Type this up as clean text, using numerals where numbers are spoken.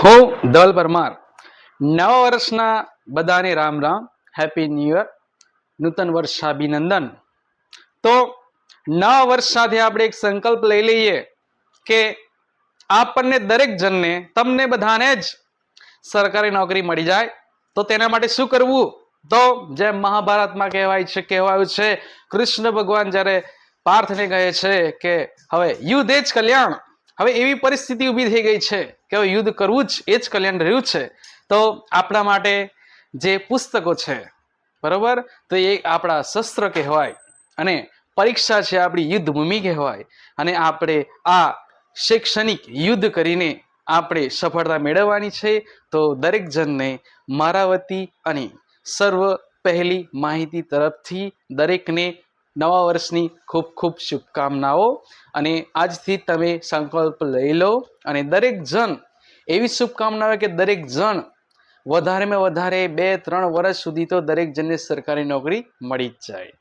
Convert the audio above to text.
હું ધવલ પરમાર. નવા વર્ષના બધાને Ram Ram, happy new year, નૂતન વર્ષાભિનંદન. તો નવા વર્ષ સાથે આપણે એક સંકલ્પ લઈ લઈએ કે આપણને દરેક જણને, તમને બધાને જ સરકારી નોકરી મળી જાય. તો તેના માટે શું કરવું? તો જેમ મહાભારતમાં કહેવાયું છે, કૃષ્ણ ભગવાન જ્યારે પાર્થને કહે છે કે હવે યુદ્ધ એ જ કલ્યાણ. હવે એવી પરિસ્થિતિ ઊભી થઈ ગઈ છે કે હવે યુદ્ધ કરવું જ એ જ કલ્યાણ રહ્યું છે. તો આપણા માટે જે પુસ્તકો છે, બરોબર, તો એ આપણા શસ્ત્ર કહેવાય અને પરીક્ષા છે આપણી યુદ્ધ ભૂમિ કહેવાય. અને આપણે આ શૈક્ષણિક યુદ્ધ કરીને આપણે સફળતા મેળવવાની છે. તો દરેક જણને મારા વતી અને સર્વ પહેલી માહિતી તરફથી દરેકને નવા વર્ષની ખૂબ ખૂબ શુભકામનાઓ. અને આજથી તમે સંકલ્પ લઈ લો અને દરેક જણ એવી શુભકામનાઓ કે દરેક જણ વધારેમાં વધારે 2-3 વર્ષ સુધી તો દરેક જણને સરકારી નોકરી મળી જ જાય.